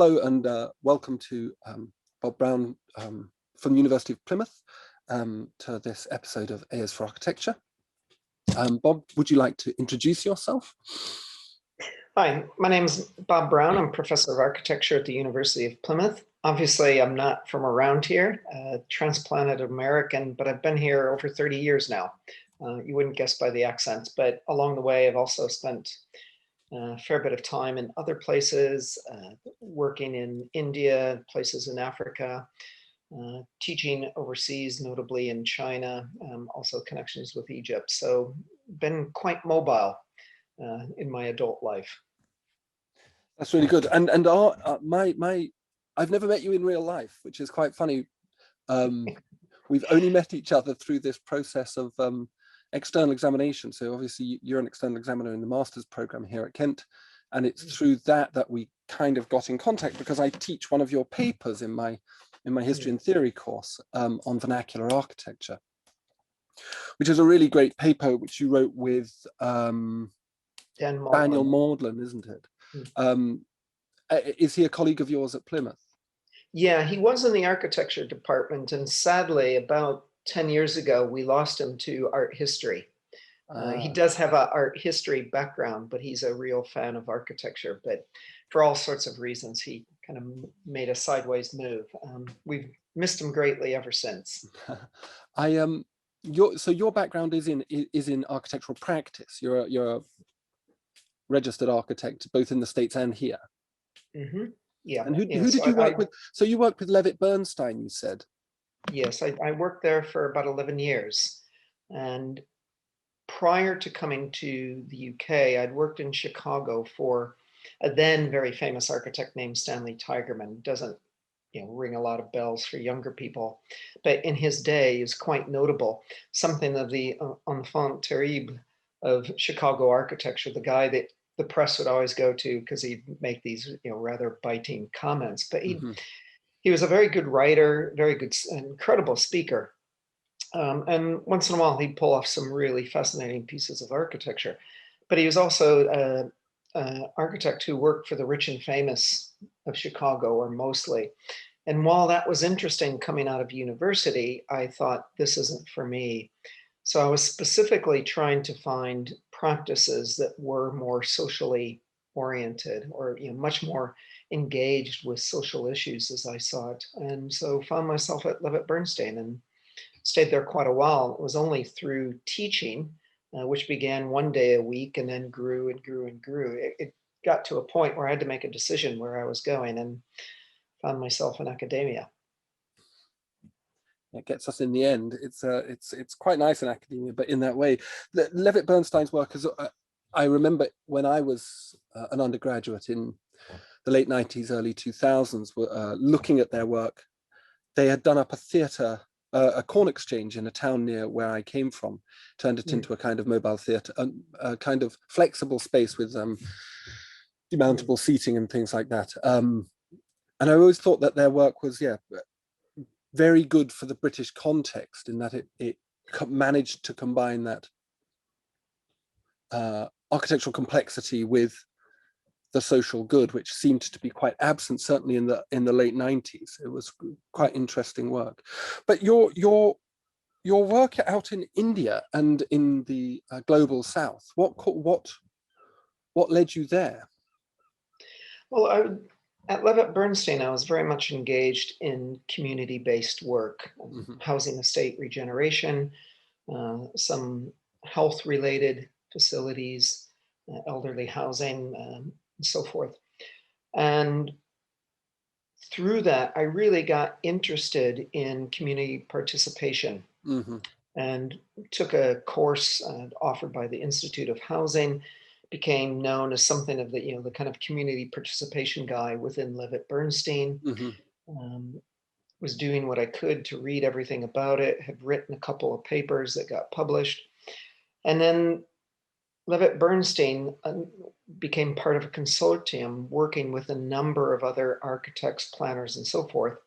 Hello and welcome to Bob Brown from the University of Plymouth to this episode of AS for Architecture. Bob, would you like to introduce yourself? Hi, my name is Bob Brown. I'm professor of architecture at the University of Plymouth. Obviously, I'm not from around here, transplanted American, but I've been here over 30 years now. You wouldn't guess by the accent, but along the way, I've also spent a fair bit of time in other places, working in India, places in Africa, teaching overseas, notably in China, also connections with Egypt. So been quite mobile in my adult life. That's really good. And I've never met you in real life, which is quite funny. We've only met each other through this process of external examination. So obviously you're an external examiner in the master's program here at Kent, and it's through that we kind of got in contact, because I teach one of your papers in my history and theory course on vernacular architecture, which is a really great paper which you wrote with Daniel Maudlin, isn't it? Is he a colleague of yours at Plymouth? Yeah, he was in the architecture department, and sadly, about 10 years ago, we lost him to art history. He does have an art history background, but he's a real fan of architecture. But for all sorts of reasons, he kind of made a sideways move. We've missed him greatly ever since. So your background is in architectural practice. You're a registered architect both in the States and here. Mm-hmm. Yeah. And who did you work with? So you worked with Levitt Bernstein, you said. Yes, I worked there for about 11 years. And prior to coming to the UK, I'd worked in Chicago for a then very famous architect named Stanley Tigerman. Doesn't ring a lot of bells for younger people, but in his day he was quite notable. Something of the enfant terrible of Chicago architecture, the guy that the press would always go to because he'd make these rather biting comments. But he was a very good writer, very good, incredible speaker. And once in a while, he'd pull off some really fascinating pieces of architecture. But he was also an architect who worked for the rich and famous of Chicago, or mostly. And while that was interesting coming out of university, I thought, this isn't for me. So I was specifically trying to find practices that were more socially oriented, or much more engaged with social issues as I saw it. And so found myself at Levitt Bernstein and stayed there quite a while. It was only through teaching, which began one day a week and then grew and grew and grew. It got to a point where I had to make a decision where I was going, and found myself in academia. It gets us in the end. It's quite nice in academia, but in that way, Levitt Bernstein's work is. I remember when I was an undergraduate in the late 90s, early 2000s, looking at their work. They had done up a theatre, a corn exchange in a town near where I came from, turned it into a kind of mobile theatre, a kind of flexible space with demountable seating and things like that. And I always thought that their work was, very good for the British context, in that it managed to combine that architectural complexity with the social good, which seemed to be quite absent, certainly in the late 90s. It was quite interesting work. But your work out in India and in the global South, what led you there? Well, at Levitt Bernstein, I was very much engaged in community-based work, housing estate regeneration, some health-related facilities, elderly housing, and so forth. And through that, I really got interested in community participation, and took a course offered by the Institute of Housing, became known as something of the kind of community participation guy within Levitt Bernstein. Was doing what I could to read everything about it, had written a couple of papers that got published. And then Levitt Bernstein became part of a consortium working with a number of other architects, planners, and so forth,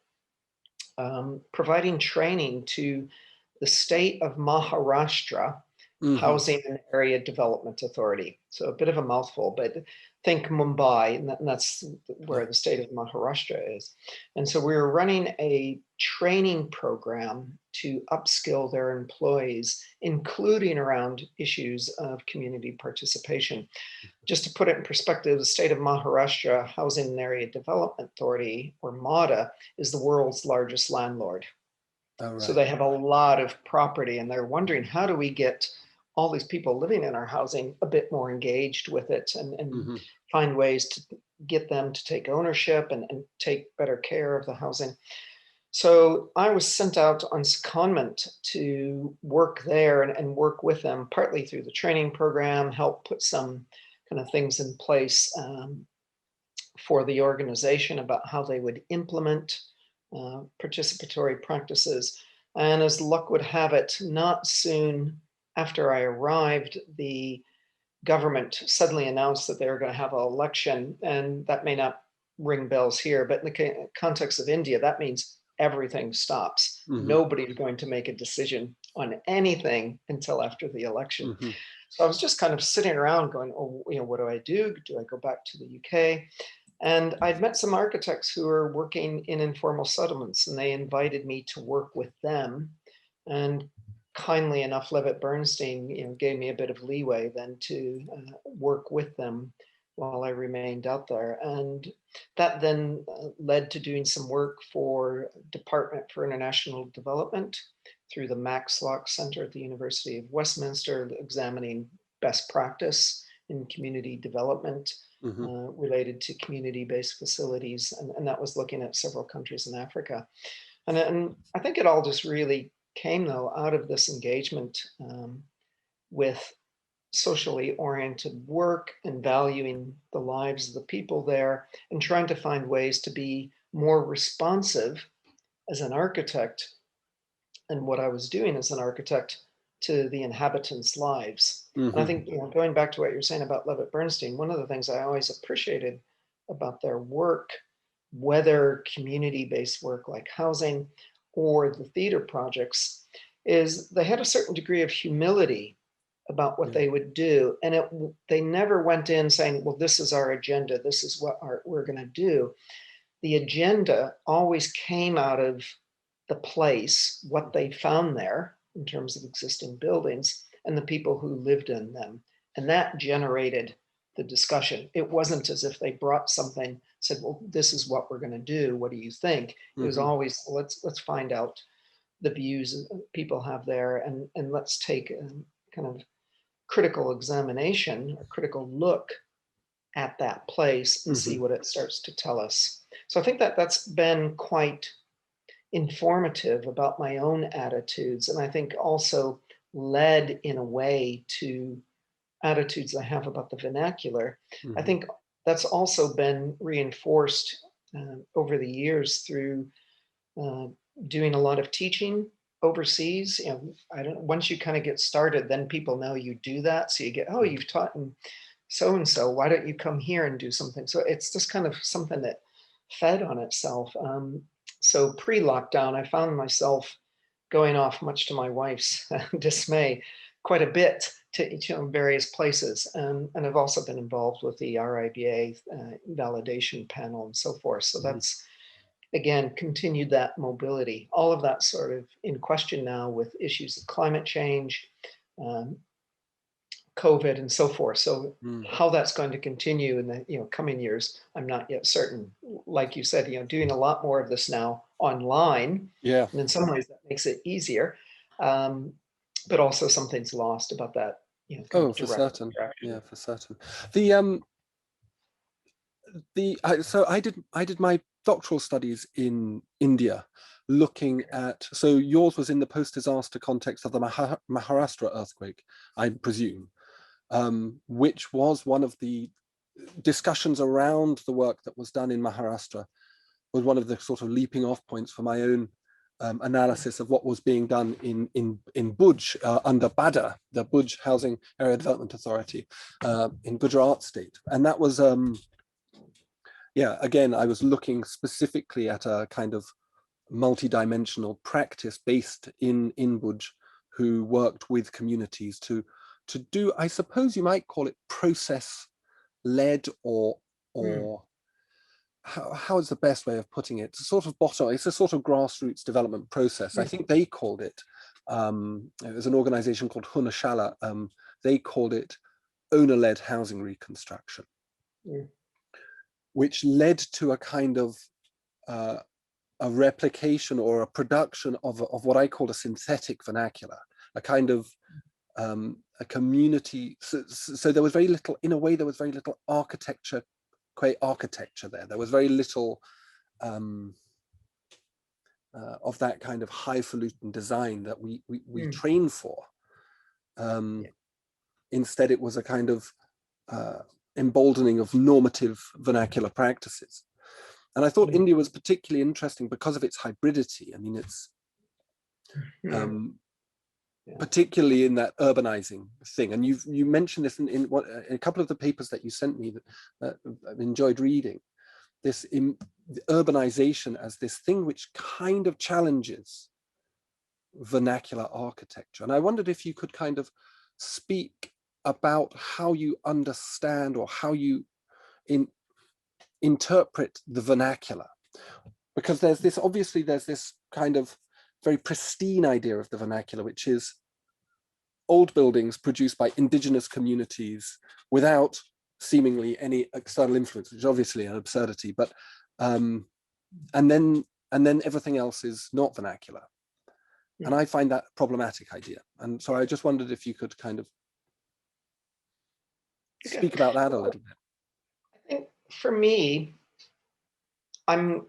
providing training to the state of Maharashtra Housing and Area Development Authority. So a bit of a mouthful, but think Mumbai, and that's where the state of Maharashtra is. And so we were running a training program to upskill their employees, including around issues of community participation. Just to put it in perspective, the state of Maharashtra Housing and Area Development Authority, or MADA, is the world's largest landlord. Oh, right. So they have a lot of property, and they're wondering, how do we get all these people living in our housing a bit more engaged with it, and find ways to get them to take ownership and take better care of the housing. So I was sent out on secondment to work there and work with them, partly through the training program, help put some kind of things in place for the organization about how they would implement participatory practices. And as luck would have it, not soon after I arrived, the government suddenly announced that they were going to have an election. And that may not ring bells here, but in the context of India, that means everything stops. Nobody's going to make a decision on anything until after the election. So I was just kind of sitting around going, oh, what do I do? Do I go back to the UK? And I'd met some architects who were working in informal settlements, and they invited me to work with them. And kindly enough, Levitt Bernstein, gave me a bit of leeway then to work with them while I remained out there. And that then led to doing some work for Department for International Development through the Max Lock Center at the University of Westminster, examining best practice in community development related to community-based facilities. And that was looking at several countries in Africa. And I think it all just really came, though, out of this engagement with socially oriented work and valuing the lives of the people there, and trying to find ways to be more responsive as an architect, and what I was doing as an architect, to the inhabitants' lives. And I think, going back to what you're saying about Levitt Bernstein, one of the things I always appreciated about their work, whether community-based work like housing or the theater projects, is they had a certain degree of humility about what they would do. And they never went in saying, well, this is our agenda, this is what we're going to do. The agenda always came out of the place, what they found there in terms of existing buildings, and the people who lived in them. And that generated the discussion. It wasn't as if they brought something, said, well, this is what we're going to do, what do you think? It was always, let's find out the views people have there, and let's take a kind of critical examination, a critical look at that place and see what it starts to tell us. So I think that that's been quite informative about my own attitudes, and I think also led in a way to attitudes I have about the vernacular. I think that's also been reinforced over the years through doing a lot of teaching overseas. Once you kind of get started, then people know you do that. So you get, oh, you've taught in so-and-so, why don't you come here and do something? So it's just kind of something that fed on itself. So pre-lockdown, I found myself going off, much to my wife's dismay, quite a bit to various places. And I've also been involved with the RIBA validation panel and so forth. So that's, again, continued that mobility. All of that sort of in question now with issues of climate change, COVID, and so forth. So how that's going to continue in the coming years, I'm not yet certain. Like you said, doing a lot more of this now online. Yeah. And in some ways that makes it easier. But also something's lost about that. Oh, for certain. Yeah, for certain. So I did my doctoral studies in India, looking at, so yours was in the post-disaster context of the Maharashtra earthquake, I presume, which was one of the discussions around the work that was done in Maharashtra, was one of the sort of leaping off points for my own analysis of what was being done in Bhuj under BADA, the Bhuj Housing Area Development Authority in Gujarat state. And that was, again, I was looking specifically at a kind of multi-dimensional practice based in Bhuj, who worked with communities to do, I suppose you might call it process led or how is the best way of putting it? It's a sort of it's a sort of grassroots development process. I think they called it, it was an organization called Hunashala, they called it owner-led housing reconstruction, which led to a kind of a replication or a production of what I call a synthetic vernacular, a kind of a community. So there was very little, in a way, there was very little architecture there. There was very little of that kind of highfalutin design that we train for. Instead, it was a kind of emboldening of normative vernacular practices. And I thought India was particularly interesting because of its hybridity. I mean, it's particularly in that urbanizing thing. And you mentioned this in a couple of the papers that you sent me that I've enjoyed reading, this urbanization as this thing which kind of challenges vernacular architecture. And I wondered if you could kind of speak about how you understand or how you interpret the vernacular, because there's this kind of very pristine idea of the vernacular, which is old buildings produced by indigenous communities without seemingly any external influence, which is obviously an absurdity, but and then everything else is not vernacular. And I find that a problematic idea. And so I just wondered if you could kind of speak about that a little bit. I think for me, I'm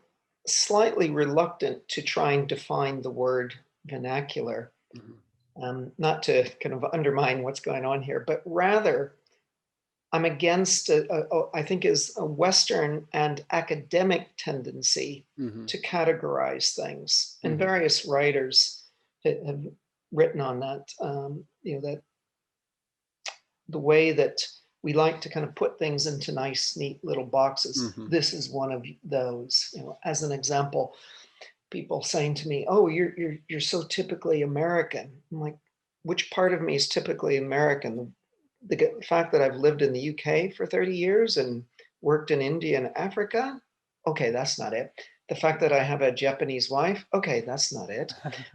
slightly reluctant to try and define the word vernacular, not to kind of undermine what's going on here, but rather I'm against, I think, is a Western and academic tendency to categorize things. And various writers have written on that, that the way that we like to kind of put things into nice, neat little boxes. This is one of those. As an example, people saying to me, "Oh, you're so typically American." I'm like, which part of me is typically American? The fact that I've lived in the UK for 30 years and worked in India and Africa? Okay, that's not it. The fact that I have a Japanese wife? Okay, that's not it.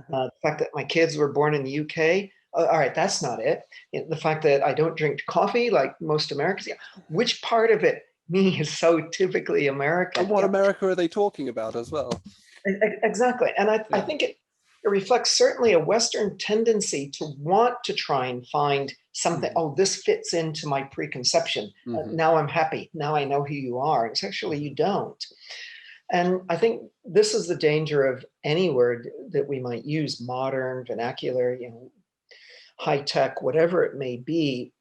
The fact that my kids were born in the UK? All right, that's not it. The fact that I don't drink coffee like most Americans. Which part of it, me, is so typically American? And what America are they talking about as well? Exactly. And I think it reflects certainly a Western tendency to want to try and find something, oh, this fits into my preconception. Now I'm happy. Now I know who you are. It's actually, you don't. And I think this is the danger of any word that we might use, modern, vernacular, high tech, whatever it may be.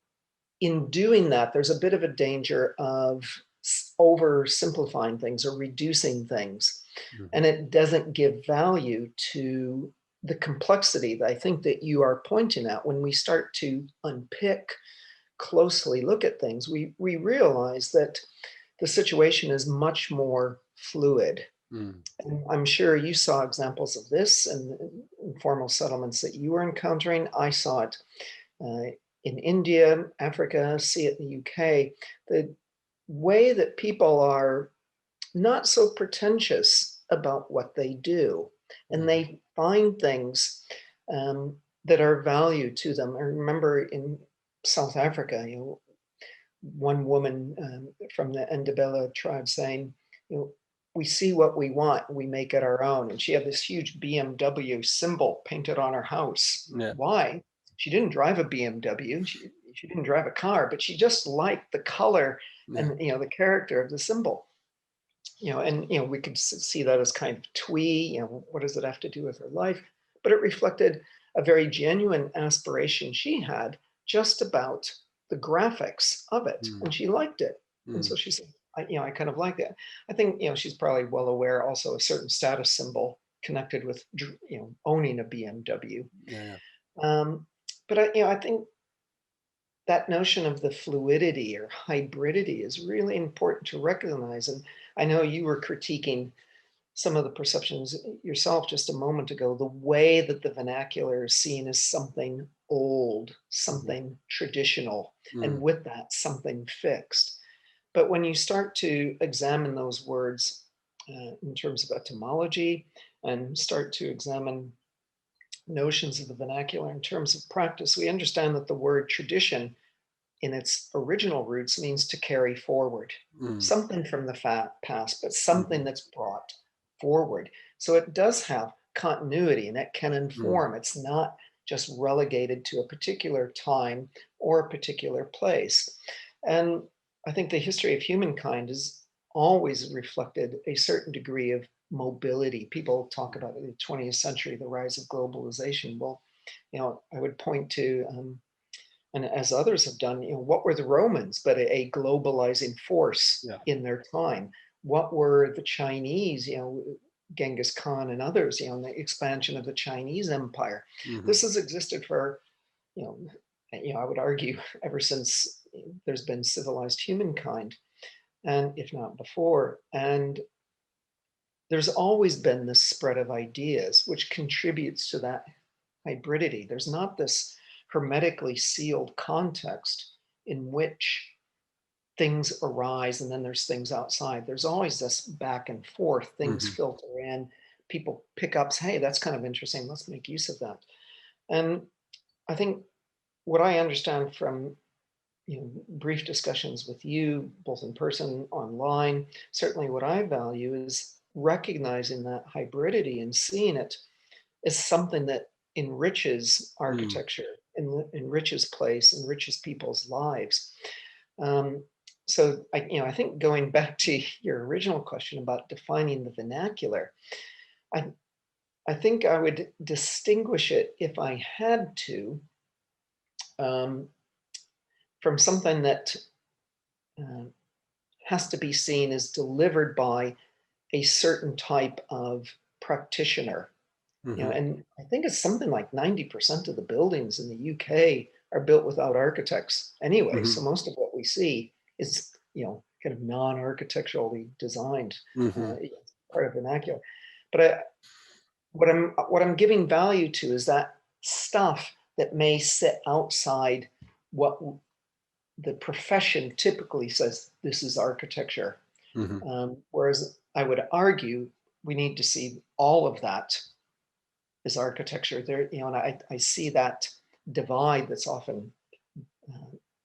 In doing that, there's a bit of a danger of oversimplifying things or reducing things. And it doesn't give value to the complexity that I think that you are pointing at. When we start to unpick, closely look at things, we realize that the situation is much more fluid. And I'm sure you saw examples of this in informal settlements that you were encountering. I saw it in India, Africa, see it in the UK. The way that people are not so pretentious about what they do, and they find things that are value to them. I remember in South Africa, one woman from the Ndebele tribe saying, we see what we want, we make it our own. And she had this huge BMW symbol painted on her house. Why? She didn't drive a BMW. She didn't drive a car, but she just liked the color and the character of the symbol. And we could see that as kind of twee. What does it have to do with her life? But it reflected a very genuine aspiration she had just about the graphics of it, and she liked it. And so she said, I kind of like that. I think she's probably well aware also a certain status symbol connected with owning a BMW. But I think that notion of the fluidity or hybridity is really important to recognize. And I know you were critiquing some of the perceptions yourself just a moment ago, the way that the vernacular is seen as something old, something traditional, and with that, something fixed. But when you start to examine those words in terms of etymology and start to examine notions of the vernacular in terms of practice, we understand that the word tradition in its original roots means to carry forward something from the past, but something that's brought forward. So it does have continuity and it can inform. It's not just relegated to a particular time or a particular place. And I think the history of humankind has always reflected a certain degree of mobility. People talk about in the 20th century, the rise of globalization. Well, I would point to, and as others have done, what were the Romans but a globalizing force in their time? What were the Chinese, Genghis Khan and others, and the expansion of the Chinese empire? This has existed for, I would argue ever since there's been civilized humankind, and if not before. And there's always been this spread of ideas, which contributes to that hybridity. There's not this hermetically sealed context in which things arise and then there's things outside. There's always this back and forth, things filter in, people pick up, say, hey, that's kind of interesting, let's make use of that. And I think what I understand from brief discussions with you, both in person, online, certainly what I value is recognizing that hybridity and seeing it as something that enriches architecture, enriches place, enriches people's lives. So I think going back to your original question about defining the vernacular, I think I would distinguish it, if I had to, from something that has to be seen as delivered by a certain type of practitioner. And I think it's something like 90% of the buildings in the UK are built without architects anyway. So most of what we see is, kind of non-architecturally designed, part of vernacular. But what I'm giving value to is that stuff that may sit outside what the profession typically says this is architecture. Whereas I would argue we need to see all of that as architecture there, and I see that divide that's often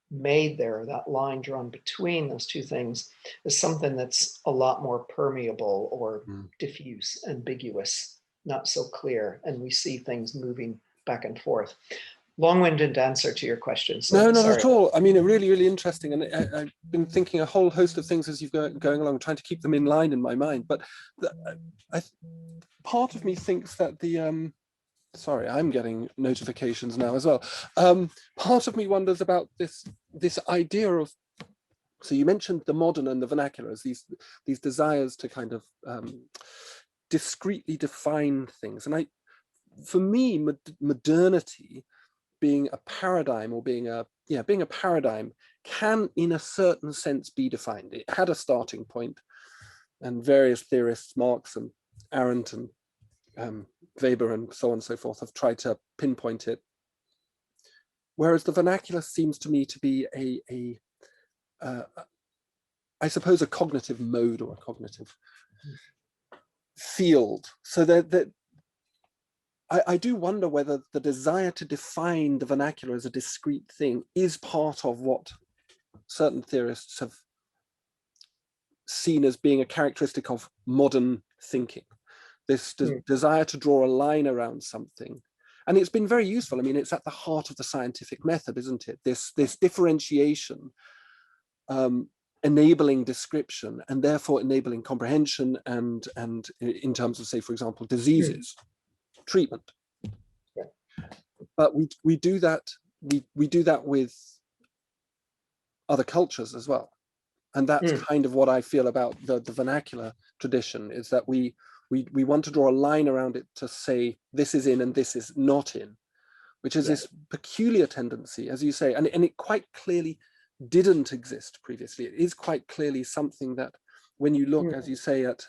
made there, that line drawn between those two things, as something that's a lot more permeable or diffuse, ambiguous, not so clear, and we see things moving back and forth. Long-winded answer to your question. So no, not sorry. at all. I mean, really, really interesting. And I've been thinking a whole host of things as you've going along, trying to keep them in line in my mind. But part of me thinks that the sorry, I'm getting notifications now as well. Part of me wonders about this idea of, so you mentioned the modern and the vernacular as these desires to kind of discreetly define things. And for me, modernity being a paradigm, or being a paradigm, can in a certain sense be defined. It had a starting point, and various theorists, Marx and Arendt and Weber and so on and so forth, have tried to pinpoint it. Whereas the vernacular seems to me to be I suppose, a cognitive mode or a cognitive field. So that I do wonder whether the desire to define the vernacular as a discrete thing is part of what certain theorists have seen as being a characteristic of modern thinking. This desire to draw a line around something. And it's been very useful. I mean, it's at the heart of the scientific method, isn't it? This differentiation, enabling description, and therefore enabling comprehension, and in terms of, say, for example, diseases, treatment. But we do that with other cultures as well. And that's kind of what I feel about the vernacular tradition, is that we want to draw a line around it to say this is in and this is not in, which is this peculiar tendency, as you say, and it quite clearly didn't exist previously. It is quite clearly something that, when you look, as you say, at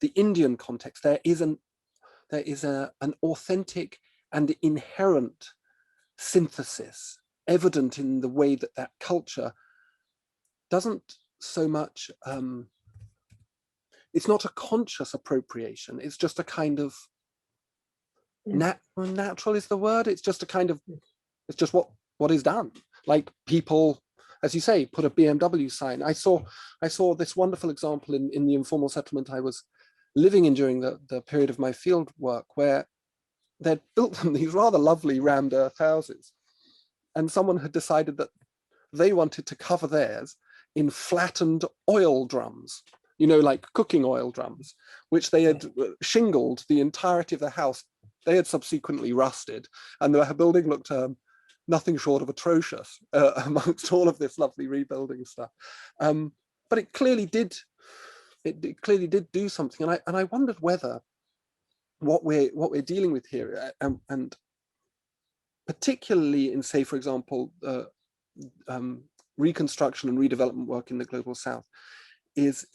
the Indian context, there is an authentic and inherent synthesis evident in the way that culture doesn't so much, it's not a conscious appropriation. It's just a kind of natural is the word. It's just a kind of, it's just what is done. Like people, as you say, put a BMW sign. I saw this wonderful example in the informal settlement I was living in during the period of my field work, where they'd built them these rather lovely rammed earth houses. And someone had decided that they wanted to cover theirs in flattened oil drums, you know, like cooking oil drums, which they had shingled the entirety of the house. They had subsequently rusted, and the building looked nothing short of atrocious amongst all of this lovely rebuilding stuff. But it clearly did. It clearly did do something, and I wondered whether what we're dealing with here, and particularly in, say, for example, reconstruction and redevelopment work in the global south, is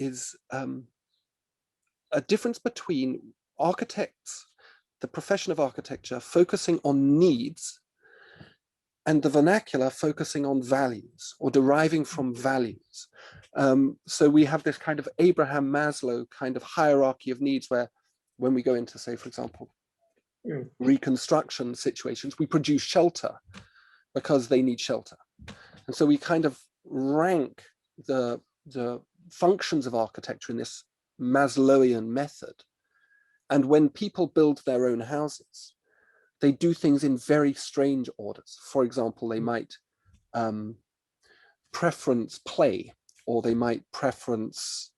a difference between architects, the profession of architecture, focusing on needs, and the vernacular focusing on values or deriving from values. So we have this kind of Abraham Maslow kind of hierarchy of needs, where when we go into, say, for example, reconstruction situations, we produce shelter because they need shelter. And so we kind of rank the functions of architecture in this Maslowian method. And when people build their own houses, they do things in very strange orders. For example, they might preference play, or they might preference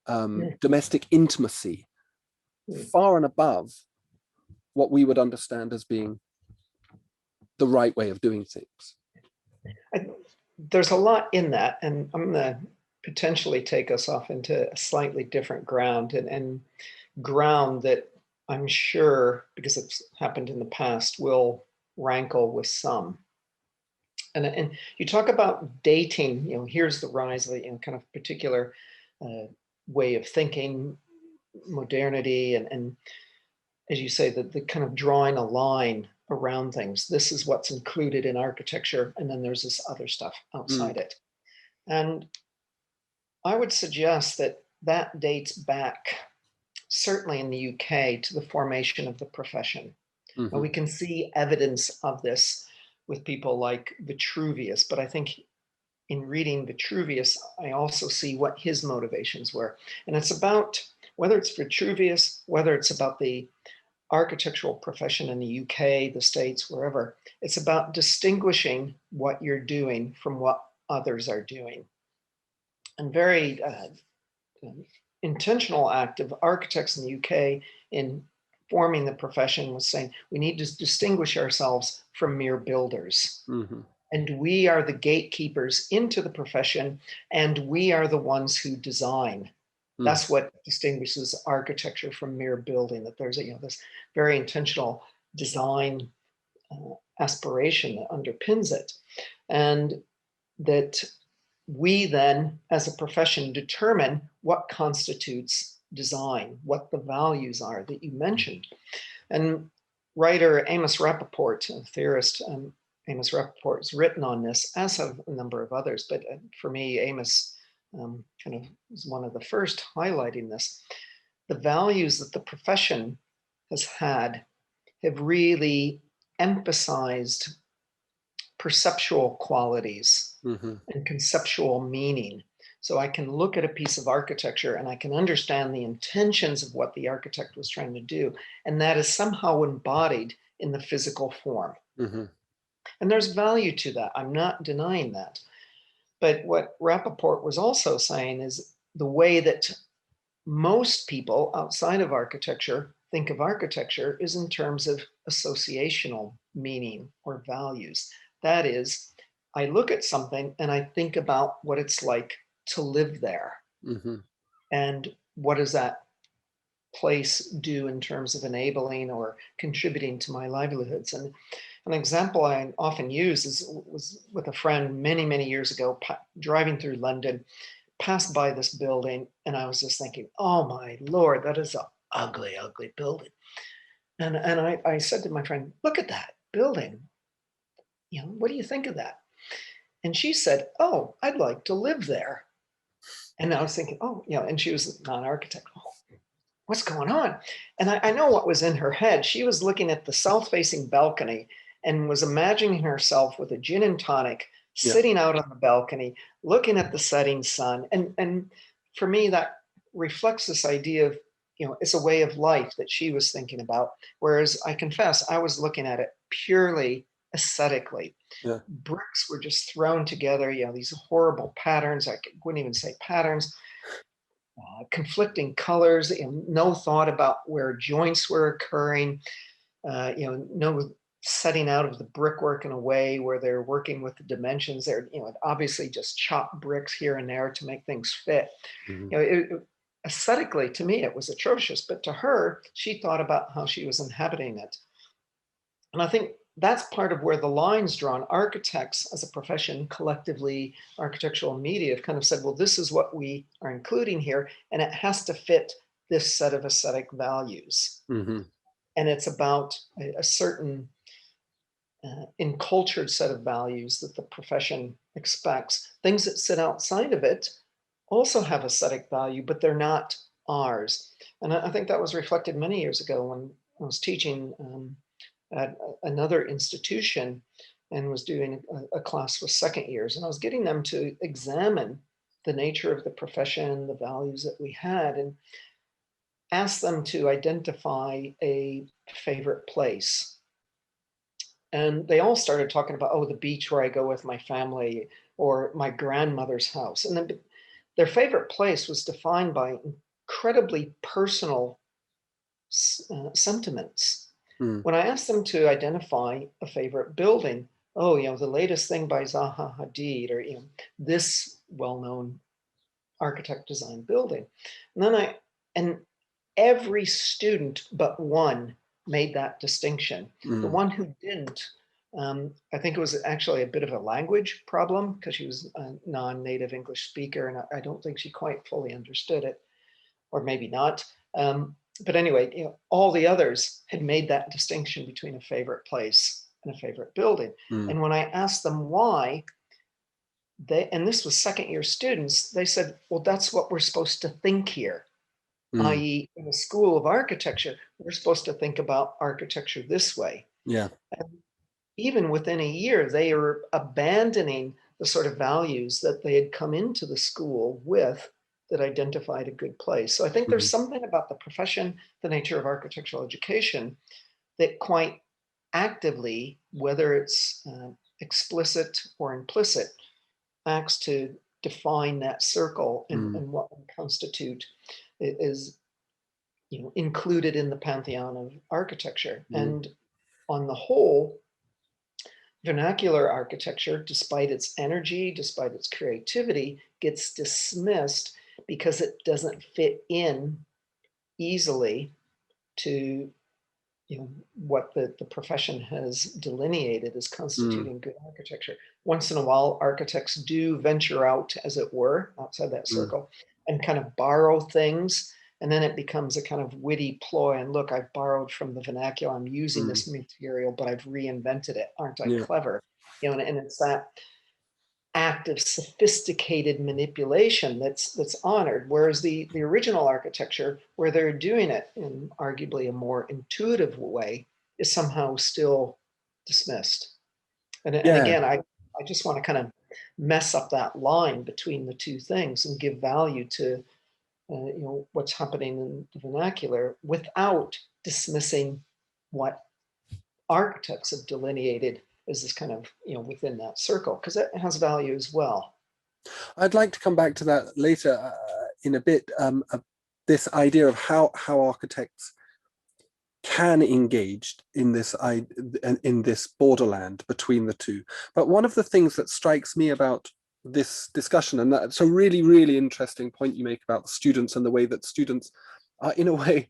domestic intimacy far and above what we would understand as being the right way of doing things. There's a lot in that, and I'm going to potentially take us off into a slightly different ground, and ground that I'm sure, because it's happened in the past, will rankle with some. And you talk about dating, you know, here's the rise of a kind of particular way of thinking, modernity, and as you say, the kind of drawing a line around things. This is what's included in architecture, and then there's this other stuff outside it. And I would suggest that that dates back, certainly in the UK, to the formation of the profession. And we can see evidence of this with people like Vitruvius, but I think in reading Vitruvius, I also see what his motivations were. And it's about, whether it's Vitruvius, whether it's about the architectural profession in the UK, the States, wherever, it's about distinguishing what you're doing from what others are doing. And very intentional act of architects in the UK in forming the profession was saying, we need to distinguish ourselves from mere builders. And we are the gatekeepers into the profession, and we are the ones who design. That's what distinguishes architecture from mere building, that there's this very intentional design aspiration that underpins it. And that we then, as a profession, determine what constitutes design, what the values are that you mentioned. And writer Amos Rappaport, a theorist, Amos Rappaport has written on this, as have a number of others, but for me, Amos kind of was one of the first highlighting this. The values that the profession has had have really emphasized perceptual qualities and conceptual meaning. So I can look at a piece of architecture and I can understand the intentions of what the architect was trying to do, and that is somehow embodied in the physical form. And there's value to that. I'm not denying that. But what Rappaport was also saying is the way that most people outside of architecture think of architecture is in terms of associational meaning or values. That is, I look at something and I think about what it's like to live there. And what does that place do in terms of enabling or contributing to my livelihoods? And an example I often use was with a friend many, many years ago, driving through London, passed by this building, and I was just thinking, oh my Lord, that is an ugly, ugly building. And I said to my friend, look at that building. What do you think of that? And she said, oh, I'd like to live there. And I was thinking, oh, you know, and she was not an architect. Oh, what's going on? And I know what was in her head. She was looking at the south-facing balcony and was imagining herself with a gin and tonic, Yeah. sitting out on the balcony, looking at the setting sun. And for me, that reflects this idea of, you know, it's a way of life that she was thinking about. Whereas I confess, I was looking at it purely aesthetically. Yeah. Bricks were just thrown together, you know, these horrible patterns. I wouldn't even say patterns, conflicting colors, you know, no thought about where joints were occurring, you know, no setting out of the brickwork in a way where they're working with the dimensions. They're, you know, obviously just chopped bricks here and there to make things fit. Mhm. You know, aesthetically, to me, it was atrocious, but to her, she thought about how she was inhabiting it. And I think that's part of where the line's drawn. Architects as a profession, collectively, architectural media have kind of said, well, this is what we are including here, and it has to fit this set of aesthetic values. Mm-hmm. And it's about a certain encultured set of values that the profession expects. Things that sit outside of it also have aesthetic value, but they're not ours. And I think that was reflected many years ago when I was teaching at another institution and was doing a class with second years. And I was getting them to examine the nature of the profession, the values that we had, and ask them to identify a favorite place. And they all started talking about, oh, the beach where I go with my family, or my grandmother's house. And then their favorite place was defined by incredibly personal sentiments. Mm. When I asked them to identify a favorite building, oh, you know, the latest thing by Zaha Hadid, or, you know, this well-known architect designed building. And then and every student but one made that distinction. The one who didn't, I think it was actually a bit of a language problem because she was a non-native English speaker, and I don't think she quite fully understood it, or maybe not. But anyway, you know, all the others had made that distinction between a favorite place and a favorite building. Mm. And when I asked them why, and this was second year students, they said, well, that's what we're supposed to think here. I.e., in the School of Architecture, we're supposed to think about architecture this way. Yeah. And even within a year, they are abandoning the sort of values that they had come into the school with that identified a good place. So I think there's something about the profession, the nature of architectural education, that quite actively, whether it's explicit or implicit, acts to define that circle and what would constitute is, you know, included in the pantheon of architecture. And on the whole, vernacular architecture, despite its energy, despite its creativity, gets dismissed because it doesn't fit in easily to, you know, what the profession has delineated as constituting good architecture. Once in a while, architects do venture out, as it were, outside that circle and kind of borrow things. And then it becomes a kind of witty ploy. And look, I've borrowed from the vernacular. I'm using this material, but I've reinvented it. Aren't I clever? You know, and it's that act of sophisticated manipulation that's honored, whereas the original architecture, where they're doing it in arguably a more intuitive way, is somehow still dismissed. And again, I just want to kind of mess up that line between the two things and give value to you know, what's happening in the vernacular without dismissing what architects have delineated as this kind of, you know, within that circle, because it has value as well. I'd like to come back to that later in a bit, this idea of how architects can engage in this borderland between the two. But one of the things that strikes me about this discussion, and that's a really, really interesting point you make about the students and the way that students are, in a way,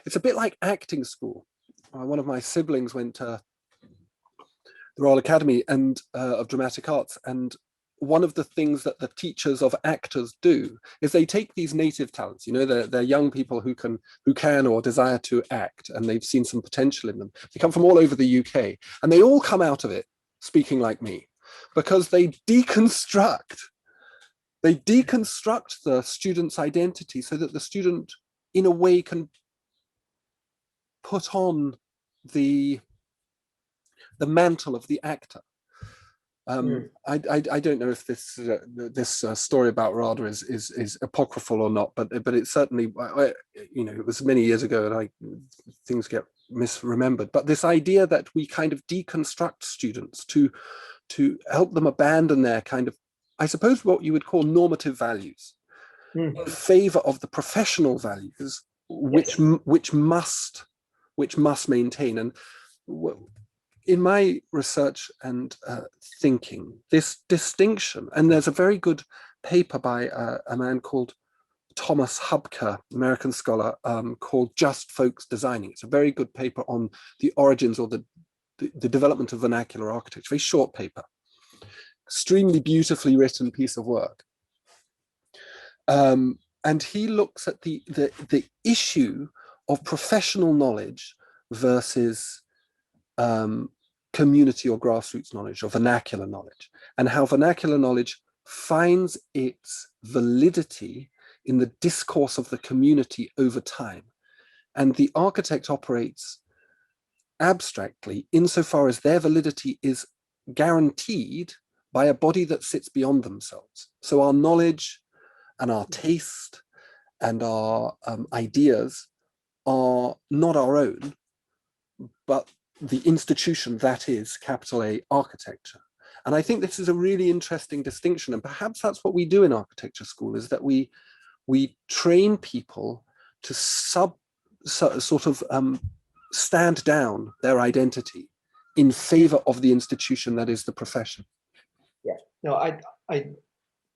it's a bit like acting school. One of my siblings went to the Royal Academy of Dramatic Arts, and one of the things that the teachers of actors do is they take these native talents, you know, they're young people who can or desire to act, and they've seen some potential in them. They come from all over the UK, and they all come out of it speaking like me, because they deconstruct they deconstruct the student's identity so that the student, in a way, can put on the mantle of the actor. I don't know if this story about RADA is apocryphal or not, but it certainly, it was many years ago, and things get misremembered. But this idea that we kind of deconstruct students to help them abandon their kind of, I suppose, what you would call normative values in favor of the professional values, which must maintain. And in my research and thinking, this distinction, and there's a very good paper by a man called Thomas Hubker, American scholar, called Just Folks Designing. It's a very good paper on the origins or the development of vernacular architecture, very short paper, extremely beautifully written piece of work. And he looks at the issue of professional knowledge versus community or grassroots knowledge, or vernacular knowledge, and how vernacular knowledge finds its validity in the discourse of the community over time. And the architect operates abstractly insofar as their validity is guaranteed by a body that sits beyond themselves. So our knowledge and our taste and our ideas are not our own, but the institution that is, capital A, architecture. And I think this is a really interesting distinction, and perhaps that's what we do in architecture school, is that we train people to stand down their identity in favor of the institution that is the profession. Yeah, no, I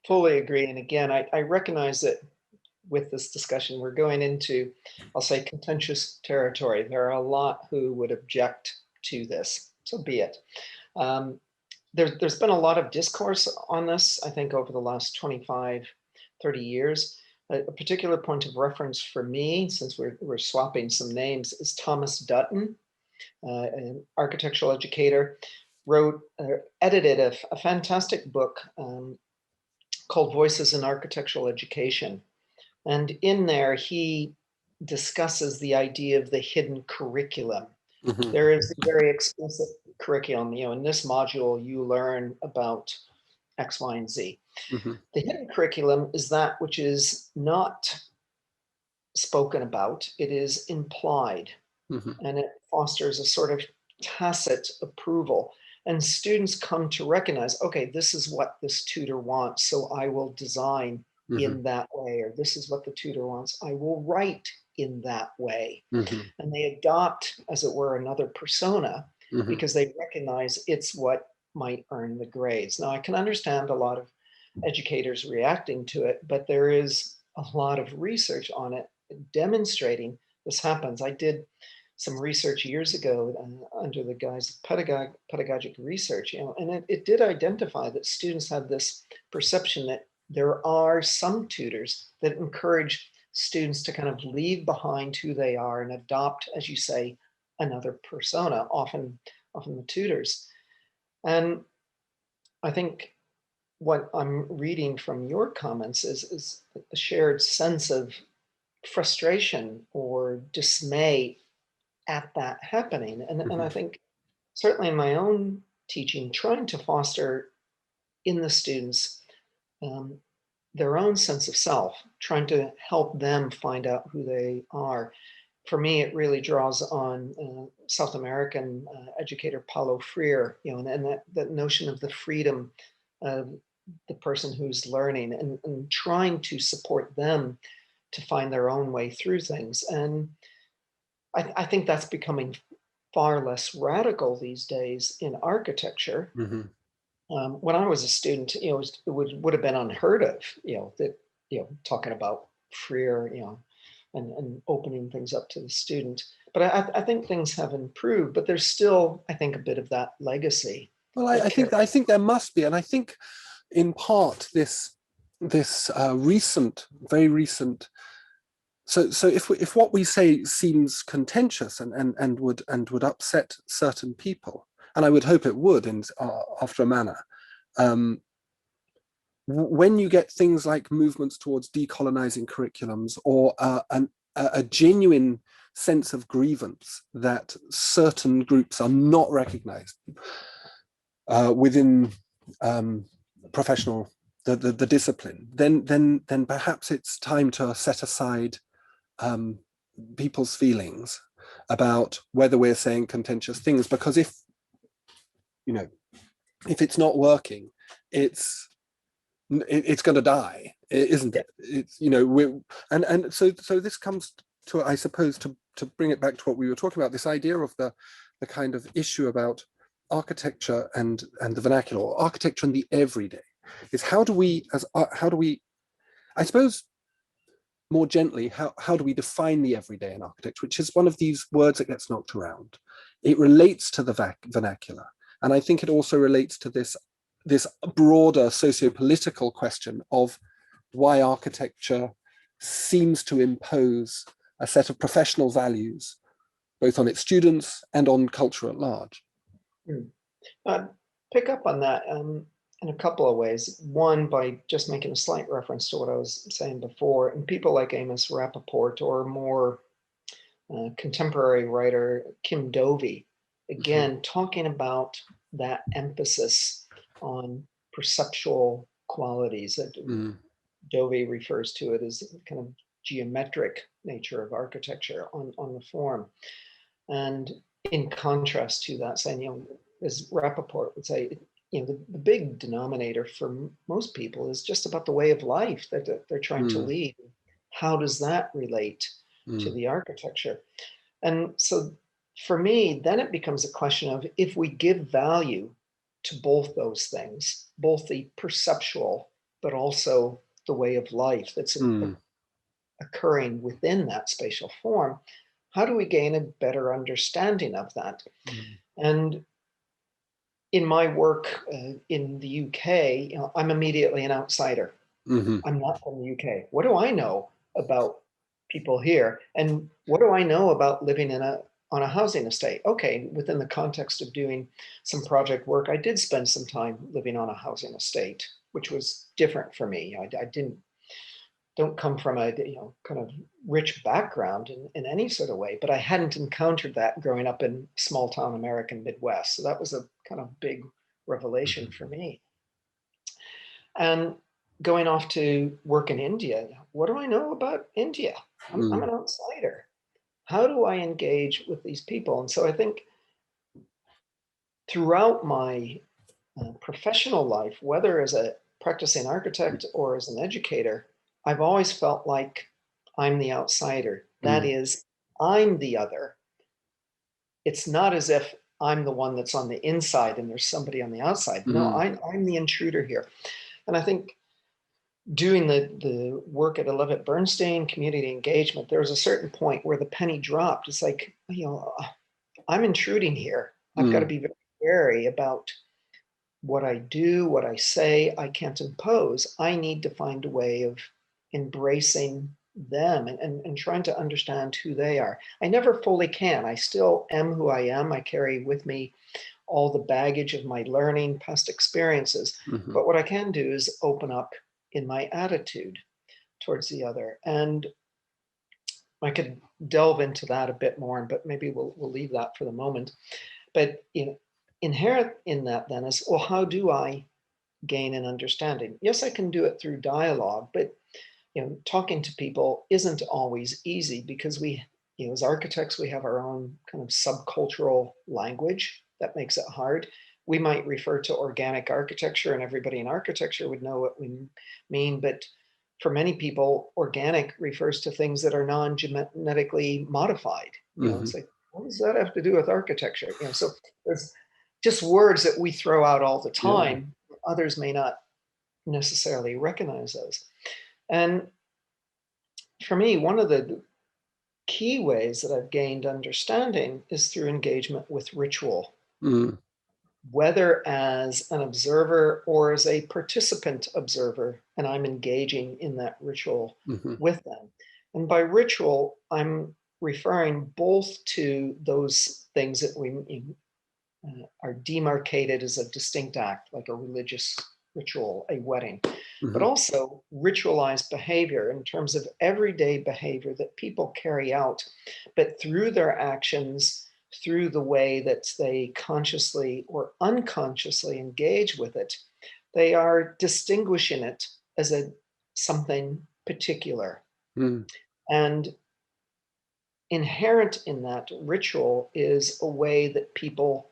fully agree. And again, I recognize that with this discussion, we're going into, I'll say, contentious territory. There are a lot who would object to this, so be it. There's been a lot of discourse on this, I think, over the last 25, 30 years. A particular point of reference for me, since we're swapping some names, is Thomas Dutton, an architectural educator, edited a fantastic book called Voices in Architectural Education. And in there, he discusses the idea of the hidden curriculum. Mm-hmm. There is a very explicit curriculum. In this module, you learn about X, Y, and Z. Mm-hmm. The hidden curriculum is that which is not spoken about. It is implied. Mm-hmm. And it fosters a sort of tacit approval. And students come to recognize, okay, this is what this tutor wants, so I will design in that way, or this is what the tutor wants, I will write in that way. And they adopt, as it were, another persona because they recognize it's what might earn the grades. Now, I can understand a lot of educators reacting to it, but there is a lot of research on it demonstrating this happens. I did some research years ago under the guise of pedagogic research, and it did identify that students had this perception that there are some tutors that encourage students to kind of leave behind who they are and adopt, as you say, another persona, often the tutors. And I think what I'm reading from your comments is a shared sense of frustration or dismay at that happening. And I think certainly in my own teaching, trying to foster in the students their own sense of self, trying to help them find out who they are. For me, it really draws on South American educator Paulo Freire, and that notion of the freedom of the person who's learning and trying to support them to find their own way through things. And I think that's becoming far less radical these days in architecture. When I was a student, it would have been unheard of, talking about Freire, and opening things up to the student. But I think things have improved, but there's still, I think, a bit of that legacy. Well, I think there must be, and I think in part this very recent. So if what we say seems contentious and would upset certain people, and I would hope it would after a manner, when you get things like movements towards decolonizing curriculums, or a genuine sense of grievance that certain groups are not recognized within professional the discipline, then perhaps it's time to set aside people's feelings about whether we're saying contentious things, because if it's not working, it's going to die, isn't it? It's so this comes to, I suppose, to bring it back to what we were talking about, this idea of the kind of issue about architecture and the vernacular, or architecture and the everyday, is how do we, I suppose, more gently, how do we define the everyday in architecture, which is one of these words that gets knocked around. It relates to the vernacular, and I think it also relates to this broader socio-political question of why architecture seems to impose a set of professional values, both on its students and on culture at large. Pick up on that in a couple of ways. One, by just making a slight reference to what I was saying before, and people like Amos Rappaport, or more contemporary writer Kim Dovey, again, talking about that emphasis on perceptual qualities. That Dovey refers to it as kind of geometric nature of architecture on the form. And in contrast to that, saying, as Rappaport would say, the big denominator for most people is just about the way of life that they're trying to lead. How does that relate to the architecture? And so for me, then it becomes a question of, if we give value to both those things, both the perceptual, but also the way of life that's occurring within that spatial form, how do we gain a better understanding of that? And in my work in the UK, I'm immediately an outsider. I'm not from the UK. What do I know about people here? And what do I know about living on a housing estate? Okay, within the context of doing some project work, I did spend some time living on a housing estate, which was different for me. I don't come from a kind of rich background in any sort of way, but I hadn't encountered that growing up in small town American Midwest. So that was a kind of big revelation for me. And going off to work in India, what do I know about India? I'm an outsider. How do I engage with these people? And so I think throughout my professional life, whether as a practicing architect or as an educator, I've always felt like I'm the outsider. That is, I'm the other. It's not as if I'm the one that's on the inside and there's somebody on the outside. No, I'm the intruder here. And I think doing the work at Levitt Bernstein, community engagement, there was a certain point where the penny dropped. It's like, I'm intruding here. I've got to be very wary about what I do, what I say. I can't impose. I need to find a way of embracing them and trying to understand who they are. I never fully can. I still am who I am. I carry with me all the baggage of my learning, past experiences. But what I can do is open up in my attitude towards the other. And I could delve into that a bit more, but maybe we'll leave that for the moment. But inherent in that then is, well, how do I gain an understanding? Yes, I can do it through dialogue, but talking to people isn't always easy, because we, as architects, we have our own kind of subcultural language that makes it hard. We might refer to organic architecture, and everybody in architecture would know what we mean, but for many people, organic refers to things that are non-genetically modified. It's like, what does that have to do with architecture? So there's just words that we throw out all the time. Others may not necessarily recognize those. And for me, one of the key ways that I've gained understanding is through engagement with ritual, whether as an observer or as a participant observer, and I'm engaging in that ritual with them. And by ritual, I'm referring both to those things that we are demarcated as a distinct act, like a religious ritual, a wedding, but Mhm. also ritualized behavior in terms of everyday behavior that people carry out, but through their actions, through the way that they consciously or unconsciously engage with it, they are distinguishing it as a something particular. Mm. And inherent in that ritual is a way that people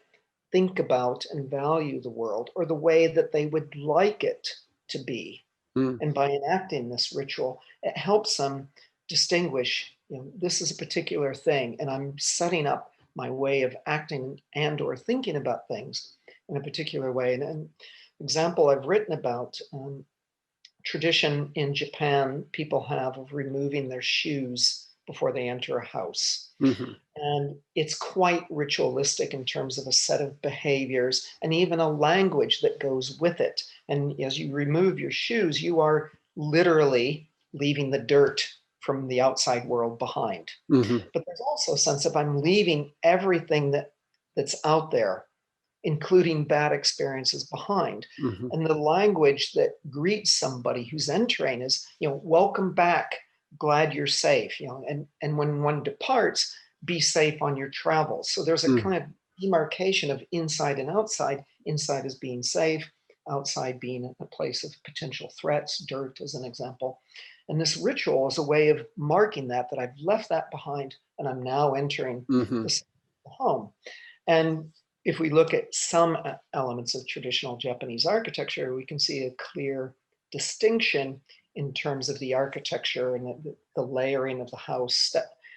think about and value the world, or the way that they would like it to be. Mm. And by enacting this ritual, it helps them distinguish, this is a particular thing, and I'm setting up my way of acting and or thinking about things in a particular way. And an example I've written about, tradition in Japan people have of removing their shoes before they enter a house. Mhm. And it's quite ritualistic in terms of a set of behaviors and even a language that goes with it. And as you remove your shoes, you are literally leaving the dirt from the outside world behind. Mhm. But there's also a sense of I'm leaving everything that's out there, including bad experiences, behind. Mhm. And the language that greets somebody who's entering is, welcome back, glad you're safe, and when one departs, be safe on your travels. So there's a Mhm. kind of demarcation of inside and outside. Inside is being safe, outside being a place of potential threats, dirt as an example. And this ritual is a way of marking that I've left that behind and I'm now entering Mhm. this home. And if we look at some elements of traditional Japanese architecture, we can see a clear distinction in terms of the architecture and the layering of the house,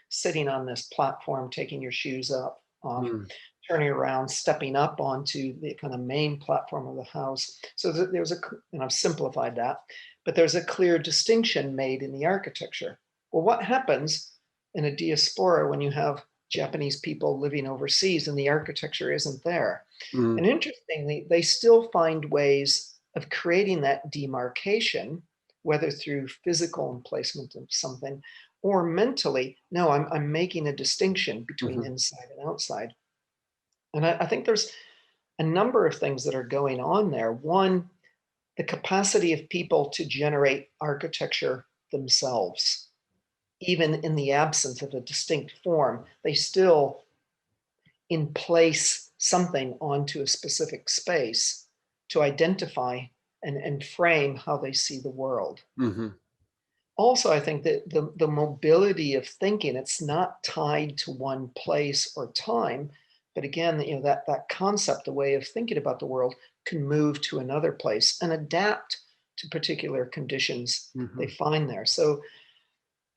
sitting on this platform, taking your shoes off, Mm. turning around, stepping up onto the kind of main platform of the house. So there's and I've simplified that, but there's a clear distinction made in the architecture. Well, what happens in a diaspora when you have Japanese people living overseas and the architecture isn't there? Mm. And interestingly, they still find ways of creating that demarcation, whether through physical emplacement of something or mentally. No, I'm making a distinction between Mhm. inside and outside. And I think there's a number of things that are going on there. One, the capacity of people to generate architecture themselves, even in the absence of a distinct form, they still in place something onto a specific space to identify and frame how they see the world. Mhm. Also, I think that the mobility of thinking, it's not tied to one place or time, but again, that concept, the way of thinking about the world can move to another place and adapt to particular conditions they Mhm. find there. So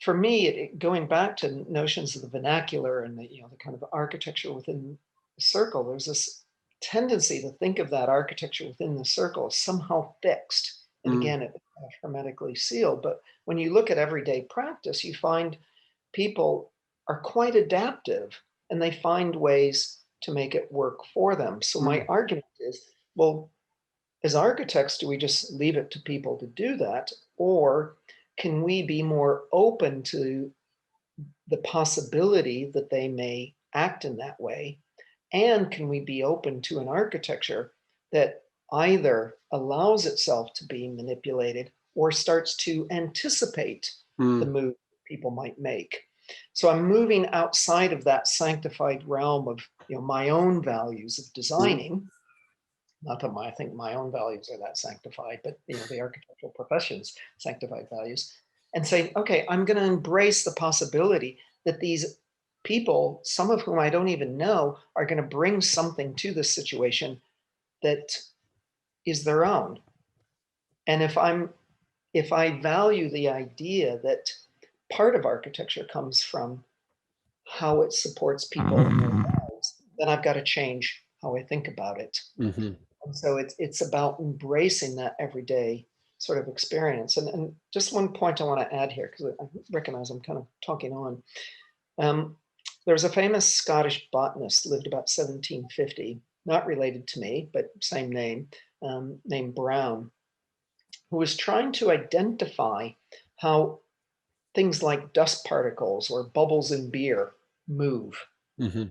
for me, going back to notions of the vernacular and the kind of architecture within the circle, there's this tendency to think of that architecture within the circle as somehow fixed. And Mm. again, it's kind of hermetically sealed. But when you look at everyday practice, you find people are quite adaptive and they find ways to make it work for them. So my Mm. argument is, well, as architects, do we just leave it to people to do that? Or can we be more open to the possibility that they may act in that way? And can we be open to an architecture that either allows itself to be manipulated or starts to anticipate the Mm. move people might make? So I'm moving outside of that sanctified realm of my own values of Mm. designing. Not that I think my own values are that sanctified, but the architectural profession's sanctified values, and say, okay, I'm going to embrace the possibility that these people, some of whom I don't even know, are going to bring something to this situation that is their own. And if I value the idea that part of architecture comes from how it supports people in their lives, then I've got to change how I think about it. Mhm. And so it's about embracing that everyday sort of experience. And just one point I want to add here, because I recognize I'm kind of talking on. Um, there's a famous Scottish botanist, lived about 1750, not related to me, but same name, named Brown, who was trying to identify how things like dust particles or bubbles in beer move. Mhm.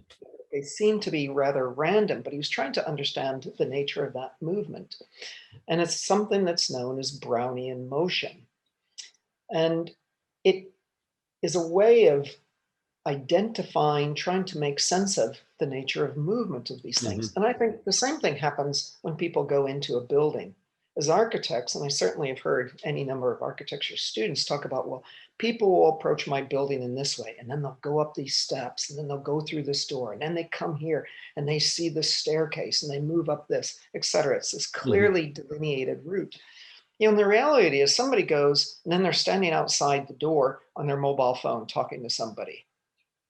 they seem to be rather random, but he was trying to understand the nature of that movement. And it's something that's known as Brownian motion. And it is a way of identifying, trying to make sense of the nature of movement of these things. And I think the same thing happens when people go into a building. As architects, and I certainly have heard any number of architecture students talk about, well, people will approach my building in this way, and then they'll go up these steps, and then they'll go through this door, and then they come here, and they see this staircase, and they move up this, etc. It's this clearly delineated route. You know, and the reality is somebody goes, and then they're standing outside the door on their mobile phone talking to somebody.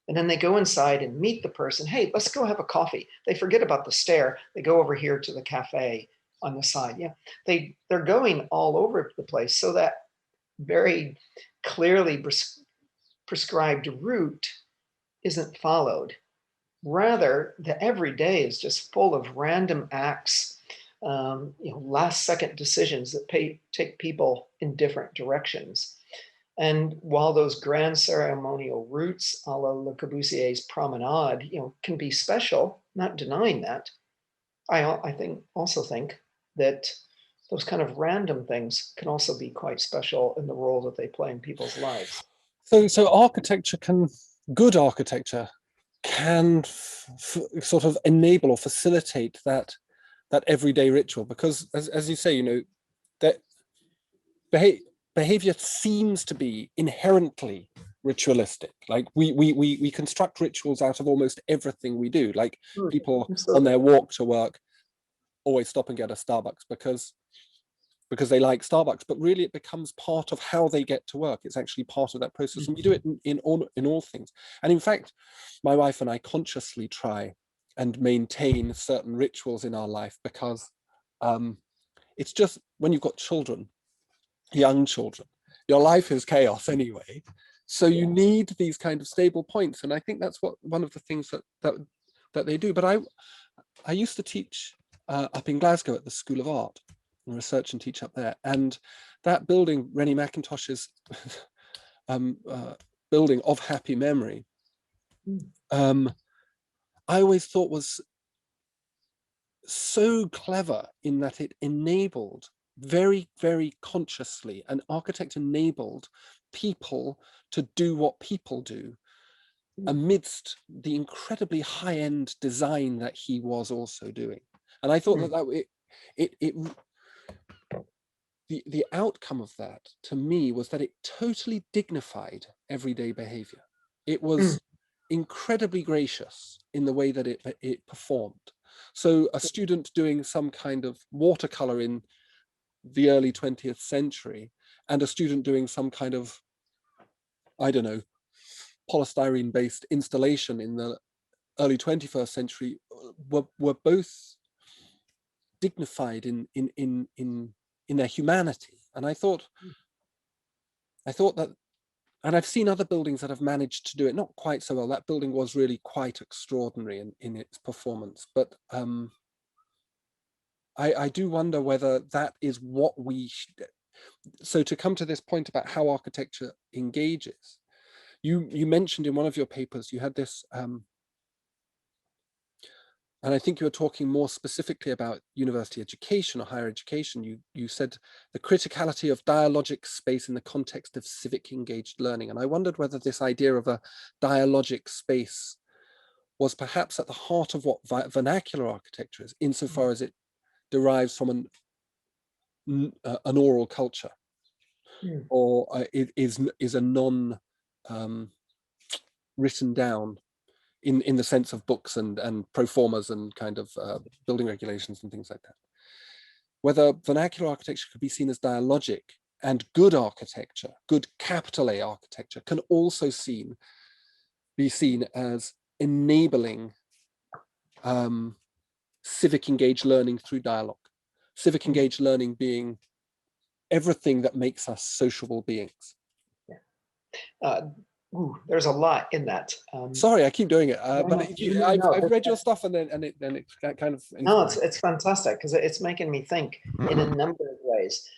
And then they go inside and meet the person. Hey, let's go have a coffee. They forget about the stair. They go over here to the cafe on the side. Yeah, they're going all over the place. So that very clearly prescribed route isn't followed. Rather, the everyday is just full of random acts, last second decisions that take people in different directions. And while those grand ceremonial routes, a la Le Corbusier's promenade, can be special, not denying that, I also think that those kind of random things can also be quite special in the role that they play in people's lives. So good architecture can sort of enable or facilitate that everyday ritual, because as you say, that behavior seems to be inherently ritualistic. Like we construct rituals out of almost everything we do. Like people on their walk to work always stop and get a Starbucks because they like Starbucks, but really it becomes part of how they get to work. It's actually part of that process, and we do it in all things. And in fact, my wife and I consciously try and maintain certain rituals in our life, because it's just, when you've got children, young children, your life is chaos anyway, so you need these kind of stable points. And I think that's one of the things that they do. But I used to teach up in Glasgow at the School of Art, and research and teach up there, and that building, Rennie Mackintosh's building of happy memory, I always thought was so clever in that it enabled very, very consciously, an architect enabled people to do what people do amidst the incredibly high-end design that he was also doing. And I thought the outcome of that, to me, was that it totally dignified everyday behavior. It was incredibly gracious in the way that it performed. So a student doing some kind of watercolor in the early 20th century and a student doing some kind of, I don't know, polystyrene-based installation in the early 21st century were both dignified in their humanity. And I thought that, and I've seen other buildings that have managed to do it not quite so well. That building was really quite extraordinary in its performance, but I do wonder whether that is what we should. So to come to this point about how architecture engages, you mentioned in one of your papers, you had this, and I think you were talking more specifically about university education or higher education. You said the criticality of dialogic space in the context of civic engaged learning. And I wondered whether this idea of a dialogic space was perhaps at the heart of what vernacular architecture is, insofar as it derives from an oral culture, or it is a non written down in the sense of books and pro formas and kind of building regulations and things like that. Whether vernacular architecture could be seen as dialogic, and good architecture, good capital A architecture, can also be seen as enabling civic engaged learning through dialogue. Civic engaged learning being everything that makes us sociable beings. There's a lot in that. Sorry, I keep doing it, but I've read your stuff, and it kind of. No, it's fantastic, because it's making me think in a number of ways.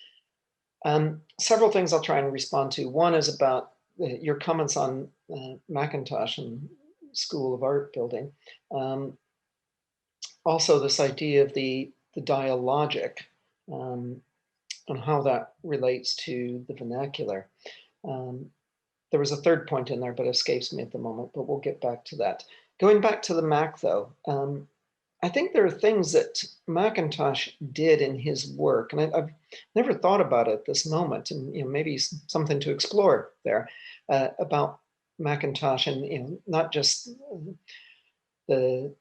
Several things I'll try and respond to. One is about your comments on Mackintosh and School of Art building. Also, this idea of the dialogic, and how that relates to the vernacular. There was a third point in there, but escapes me at the moment, but we'll get back to that. Going back to the Mac, though, I think there are things that Macintosh did in his work, and I've never thought about it at this moment, and maybe something to explore there about Macintosh, and not just the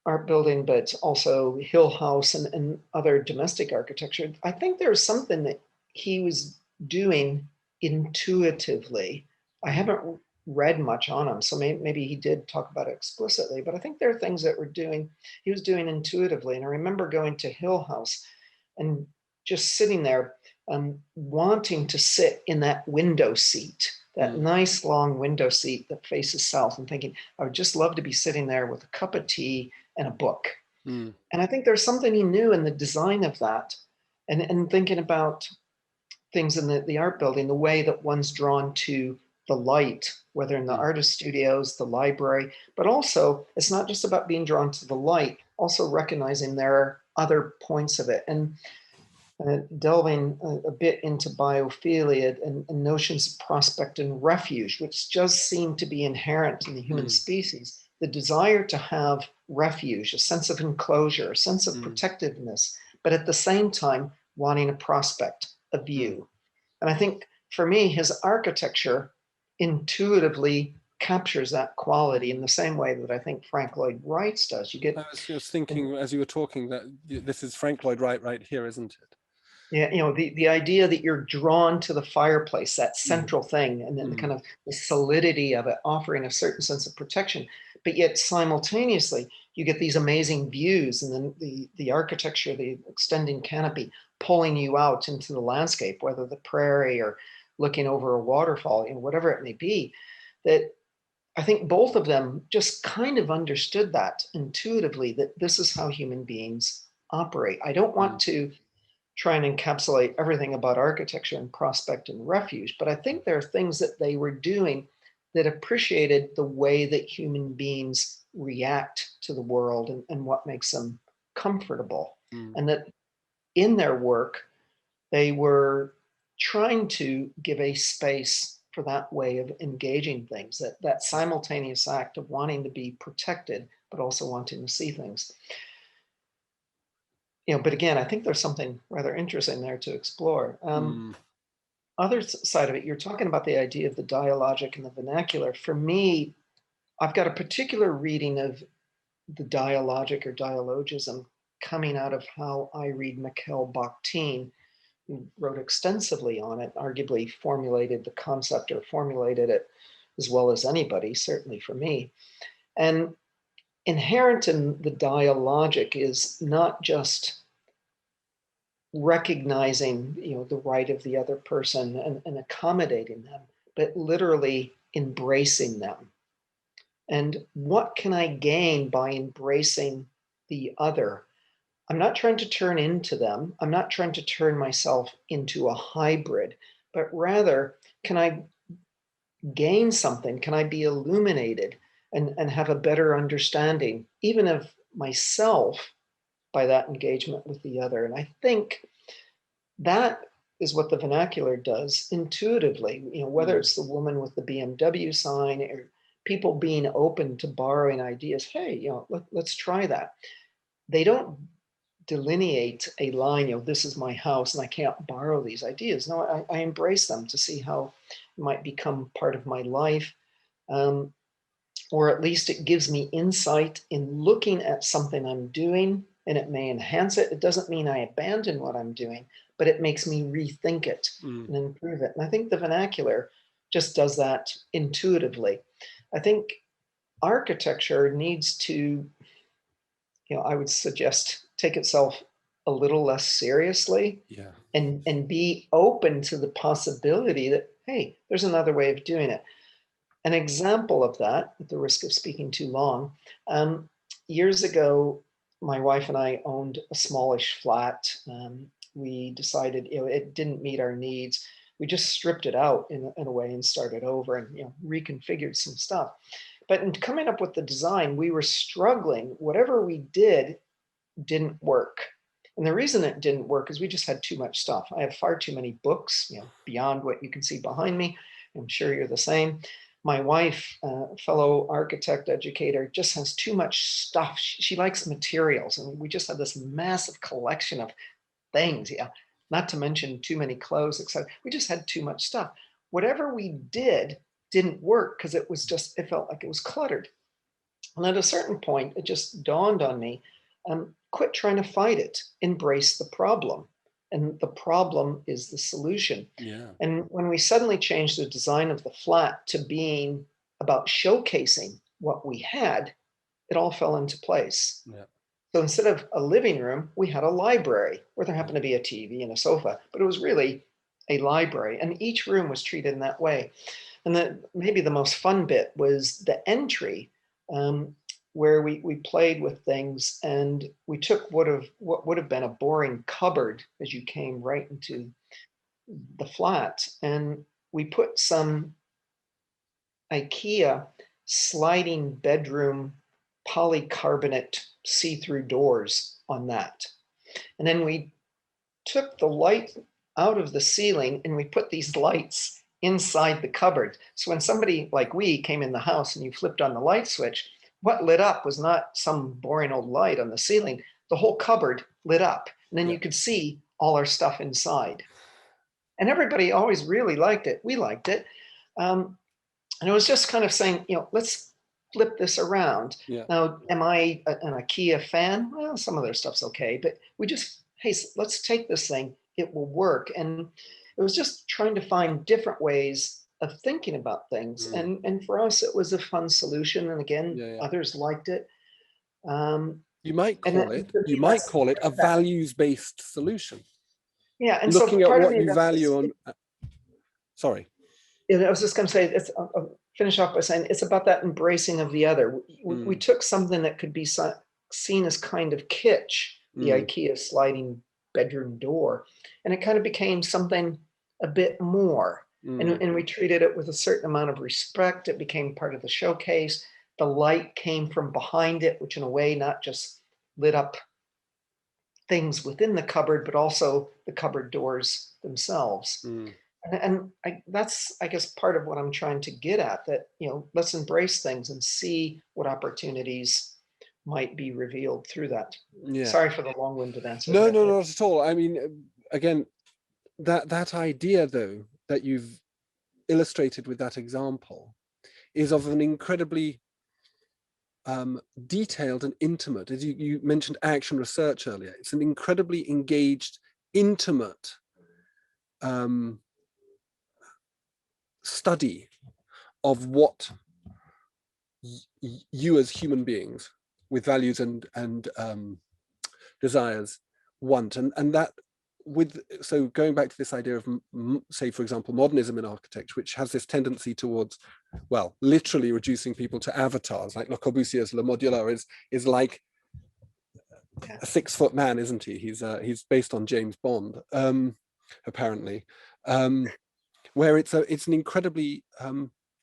art building, but also Hill House and other domestic architecture. I think there's something that he was doing intuitively. I haven't read much on him, so maybe he did talk about it explicitly, but I think there are things that he was doing intuitively. And I remember going to Hill House and just sitting there, wanting to sit in that window seat, that nice long window seat that faces south, and thinking, I would just love to be sitting there with a cup of tea and a book. And I think there's something he knew in the design of that, and thinking about things in the art building, the way that one's drawn to the light, whether in the artist studios, the library, but also it's not just about being drawn to the light, also recognizing there are other points of it. And delving a bit into biophilia and notions of prospect and refuge, which does seem to be inherent in the human species. The desire to have refuge, a sense of enclosure, a sense of protectiveness, but at the same time, wanting a prospect, a view. And I think for me, his architecture intuitively captures that quality in the same way that I think Frank Lloyd Wright's does. You get. I was just thinking as you were talking that this is Frank Lloyd Wright right here, isn't it? Yeah, the idea that you're drawn to the fireplace, that central thing, and then the kind of the solidity of it, offering a certain sense of protection, but yet simultaneously you get these amazing views, and then the architecture, the extending canopy, pulling you out into the landscape, whether the prairie or looking over a waterfall, whatever it may be. That I think both of them just kind of understood that intuitively, that this is how human beings operate. I don't want to try and encapsulate everything about architecture and prospect and refuge, but I think there are things that they were doing that appreciated the way that human beings react to the world and what makes them comfortable. And that in their work, they were trying to give a space for that way of engaging things, that simultaneous act of wanting to be protected, but also wanting to see things. But again, I think there's something rather interesting there to explore. Other side of it, you're talking about the idea of the dialogic and the vernacular. For me, I've got a particular reading of the dialogic or dialogism coming out of how I read Mikhail Bakhtin, who wrote extensively on it, arguably formulated the concept or formulated it as well as anybody, certainly for me. And inherent in the dialogic is not just recognizing the right of the other person and accommodating them, but literally embracing them. And what can I gain by embracing the other? I'm not trying to turn into them. I'm not trying to turn myself into a hybrid, but rather, can I gain something? Can I be illuminated and have a better understanding, even of myself, by that engagement with the other? And I think that is what the vernacular does intuitively, whether it's the woman with the BMW sign or people being open to borrowing ideas. Hey, let's try that. They don't delineate a line, this is my house and I can't borrow these ideas. No, I embrace them to see how it might become part of my life. Or at least it gives me insight in looking at something I'm doing, and it may enhance it. It doesn't mean I abandon what I'm doing, but it makes me rethink it and improve it. And I think the vernacular just does that intuitively. I think architecture needs to, I would suggest, take itself a little less seriously, and be open to the possibility that, hey, there's another way of doing it. An example of that, at the risk of speaking too long, years ago, my wife and I owned a smallish flat. We decided, it didn't meet our needs. We just stripped it out in a way and started over and reconfigured some stuff. But in coming up with the design, we were struggling. Whatever we did didn't work. And the reason it didn't work is we just had too much stuff. I have far too many books, beyond what you can see behind me. I'm sure you're the same. My wife, fellow architect, educator, just has too much stuff. She likes materials. And we just had this massive collection of things, not to mention too many clothes, etc. We just had too much stuff. Whatever we did didn't work because it felt like it was cluttered. And at a certain point, it just dawned on me, quit trying to fight it, embrace the problem. And the problem is the solution. Yeah. And when we suddenly changed the design of the flat to being about showcasing what we had, it all fell into place. Yeah. So instead of a living room, we had a library where there happened to be a TV and a sofa, but it was really a library. And each room was treated in that way. And maybe the most fun bit was the entry, where we played with things, and we took what would have been a boring cupboard as you came right into the flat, and we put some IKEA sliding bedroom polycarbonate see-through doors on that. And then we took the light out of the ceiling and we put these lights inside the cupboard. So when somebody like we came in the house and you flipped on the light switch, what lit up was not some boring old light on the ceiling. The whole cupboard lit up. And then you could see all our stuff inside. And everybody always really liked it. We liked it. And it was just kind of saying, let's flip this around. Yeah. Now, am I an IKEA fan? Well, some of their stuff's okay, but we just, hey, let's take this thing. It will work. And it was just trying to find different ways of thinking about things. And for us, it was a fun solution. And again, others liked it. You might call it a values-based solution. Yeah. And looking so at what you value on. Sorry. I was just going to say, I'll finish off by saying it's about that embracing of the other. We took something that could be seen as kind of kitsch, the IKEA sliding bedroom door, and it kind of became something a bit more. And we treated it with a certain amount of respect. It became part of the showcase. The light came from behind it, which in a way not just lit up things within the cupboard, but also the cupboard doors themselves. And that's, I guess, part of what I'm trying to get at, that, let's embrace things and see what opportunities might be revealed through that. Yeah. Sorry for the long-winded answer. No, not at all. I mean, again, that idea, though, that you've illustrated with that example is of an incredibly detailed and intimate, as you mentioned action research earlier, it's an incredibly engaged, intimate study of what you as human beings with values and desires want, and that so going back to this idea of, say, for example, modernism in architecture, which has this tendency towards, well, literally reducing people to avatars, like Le Corbusier's Le Modular is like a 6-foot man, isn't he? He's based on James Bond, apparently, where it's an incredibly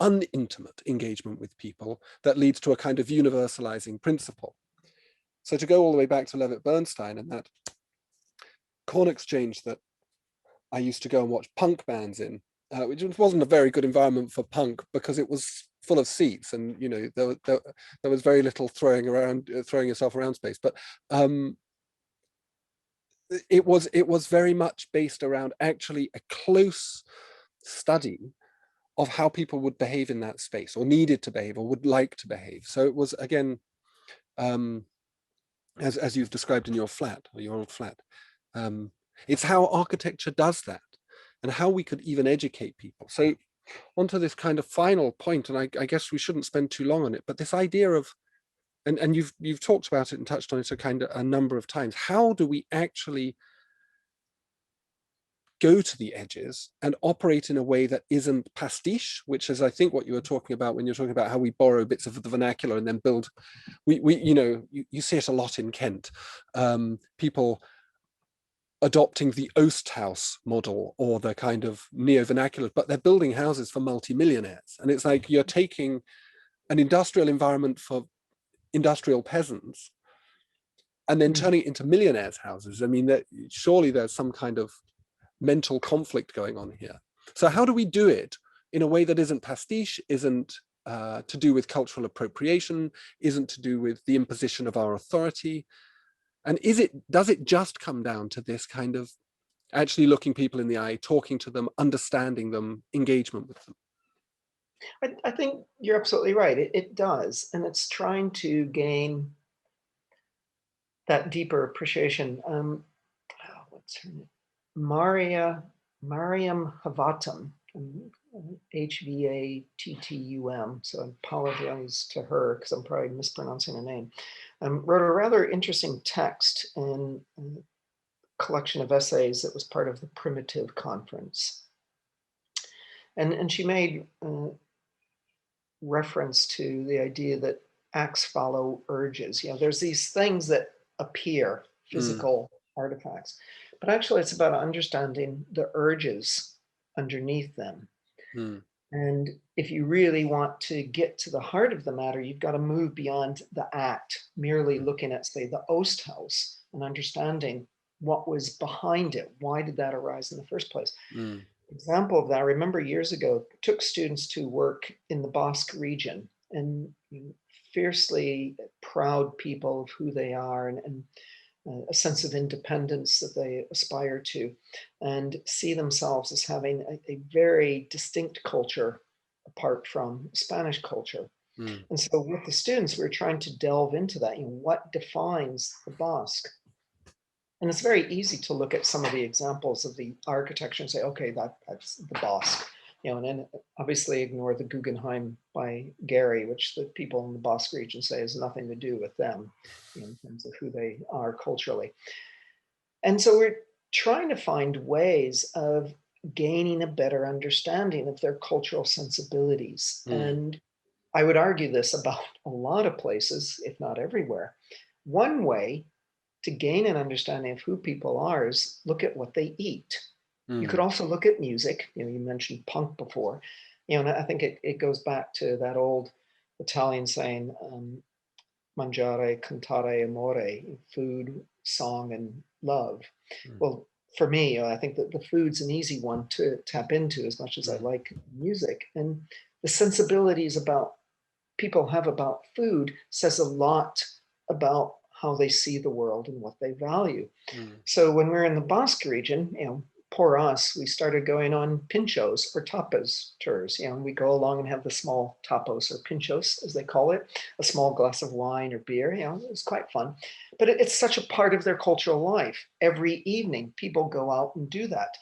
unintimate engagement with people that leads to a kind of universalizing principle. So to go all the way back to Levitt Bernstein and that corn exchange that I used to go and watch punk bands in, which wasn't a very good environment for punk because it was full of seats and there was very little throwing yourself around space, but it was very much based around actually a close study of how people would behave in that space, or needed to behave, or would like to behave. So it was, again, as you've described in your flat, or your old flat, it's how architecture does that, and how we could even educate people. So onto this kind of final point, and I guess we shouldn't spend too long on it, but this idea of, and you've talked about it and touched on it a number of times, how do we actually go to the edges and operate in a way that isn't pastiche, which is, I think, what you were talking about when you're talking about how we borrow bits of the vernacular and then build. You see it a lot in Kent, people adopting the Osthaus model or the kind of neo-vernacular, but they're building houses for multimillionaires. And it's like you're taking an industrial environment for industrial peasants and then turning it into millionaires' houses. I mean, surely there's some kind of mental conflict going on here. So how do we do it in a way that isn't pastiche, isn't to do with cultural appropriation, isn't to do with the imposition of our authority? And does it just come down to this kind of actually looking people in the eye, talking to them, understanding them, engagement with them? I think you're absolutely right. It does. And it's trying to gain that deeper appreciation. What's her name? Mariam Havatum, Hvattum. So I apologize to her because I'm probably mispronouncing her name. Wrote a rather interesting text in a collection of essays that was part of the Primitive Conference. And she made reference to the idea that acts follow urges. There's these things that appear, physical artifacts, but actually it's about understanding the urges underneath them. And if you really want to get to the heart of the matter, you've got to move beyond the act, merely looking at, say, the Osthaus and understanding what was behind it. Why did that arise in the first place? Example of that, I remember years ago, took students to work in the Basque region, and fiercely proud people of who they are, and a sense of independence that they aspire to, and see themselves as having a very distinct culture apart from Spanish culture. And so with the students, we're trying to delve into that, what defines the Basque? And it's very easy to look at some of the examples of the architecture and say, okay, that's the Basque, and then obviously ignore the Guggenheim by Gehry, which the people in the Basque region say has nothing to do with them in terms of who they are culturally. And so we're trying to find ways of gaining a better understanding of their cultural sensibilities. And I would argue this about a lot of places, if not everywhere. One way to gain an understanding of who people are is look at what they eat. You could also look at music. You mentioned punk before. And I think it goes back to that old Italian saying, mangiare, cantare, amore, food, song, and love. Well, for me, I think that the food's an easy one to tap into as much as I like music. And the sensibilities people have about food says a lot about how they see the world and what they value. So when we're in the Basque region, poor us, we started going on pinchos or tapas tours. And we go along and have the small tapos or pinchos, as they call it, a small glass of wine or beer. It was quite fun. But it's such a part of their cultural life. Every evening, people go out and do that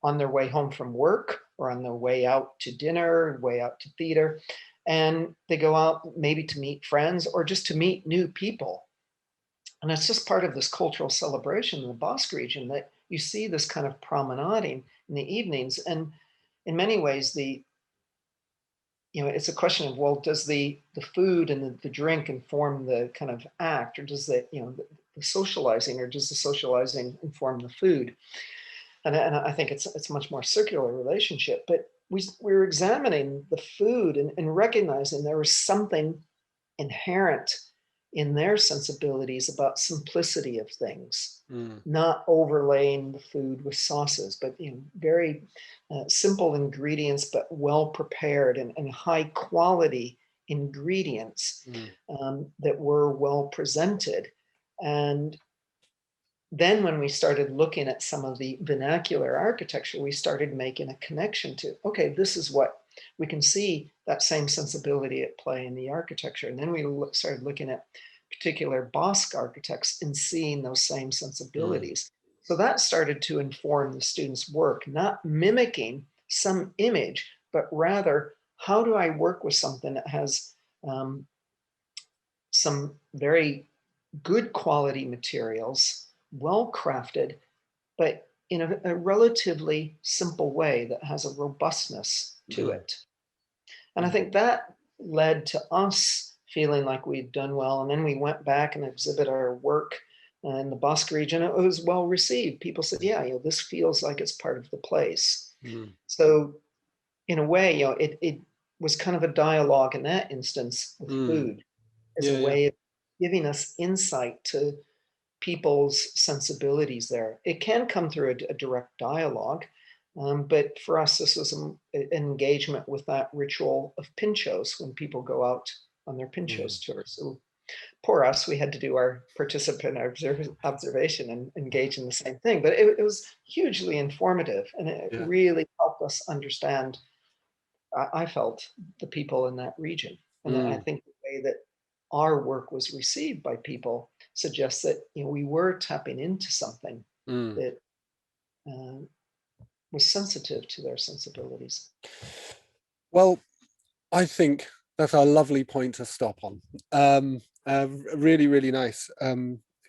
on their way home from work or on their way out to dinner, way out to theater. And they go out maybe to meet friends or just to meet new people. And it's just part of this cultural celebration in the Basque region that you see this kind of promenading in the evenings. And in many ways, it's a question of, well, does the food and the drink inform the kind of act, or does the socializing, or does the socializing inform the food? And I think it's a much more circular relationship. But we were examining the food and recognizing there was something inherent in their sensibilities about simplicity of things, not overlaying the food with sauces, but very simple ingredients, but well prepared and high quality ingredients that were well presented. And then when we started looking at some of the vernacular architecture, we started making a connection to, okay, this is what we can see, that same sensibility at play in the architecture. And then we started looking at particular Basque architects and seeing those same sensibilities. So that started to inform the students' work, not mimicking some image, but rather, how do I work with something that has some very good quality materials, well crafted, but in a relatively simple way that has a robustness to it. And I think that led to us feeling like we'd done well. And then we went back and exhibit our work in the Basque region. It was well received. People said, yeah, this feels like it's part of the place. So in a way, was kind of a dialogue in that instance with food as a Yeah. way of giving us insight to people's sensibilities there. It can come through a direct dialogue, but for us, this was an engagement with that ritual of pinchos when people go out on their pinchos tours. So poor us, we had to do our participant observation and engage in the same thing. But it was hugely informative, and it Yeah. really helped us understand, I felt, the people in that region. And I think the way that our work was received by people suggests that, you know, we were tapping into something that uh, was sensitive to their sensibilities. Well, I think that's a lovely point to stop on. Really, really nice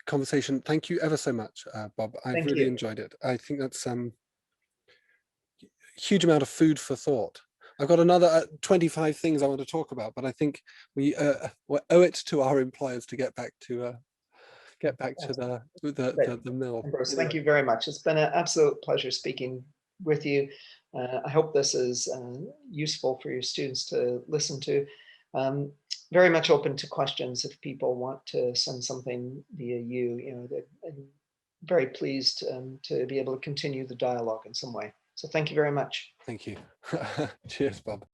conversation. Thank you ever so much, Bob. I've Thank really you. enjoyed it. I think that's huge amount of food for thought. I've got another 25 things I want to talk about, but I think we owe it to our employers to get back to the mill. Ambrose, thank you very much. It's been an absolute pleasure speaking with you. I hope this is useful for your students to listen to. Very much open to questions if people want to send something via you. You know, I'm very pleased to be able to continue the dialogue in some way. So thank you very much. Thank you. Cheers, Bob.